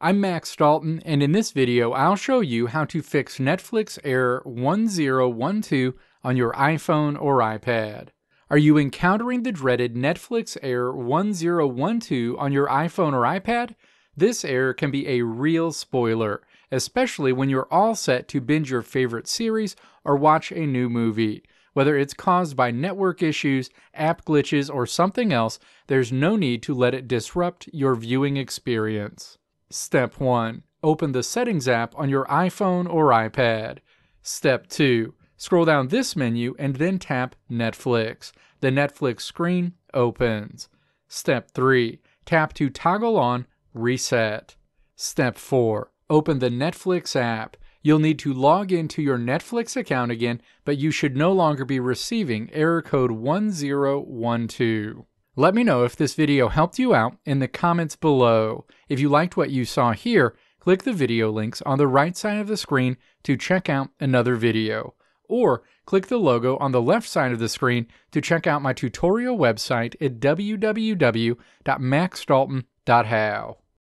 I'm Max Dalton, and in this video I'll show you how to fix Netflix error 1012 on your iPhone or iPad. Are you encountering the dreaded Netflix error 1012 on your iPhone or iPad? This error can be a real spoiler, especially when you're all set to binge your favorite series or watch a new movie. Whether it's caused by network issues, app glitches, or something else, there's no need to let it disrupt your viewing experience. Step 1. Open the Settings app on your iPhone or iPad. Step 2. Scroll down this menu and then tap Netflix. The Netflix screen opens. Step 3. Tap to toggle on Reset. Step 4. Open the Netflix app. You'll need to log into your Netflix account again, but you should no longer be receiving error code 1012. Let me know if this video helped you out in the comments below. If you liked what you saw here, click the video links on the right side of the screen to check out another video. Or click the logo on the left side of the screen to check out my tutorial website at www.maxdalton.how.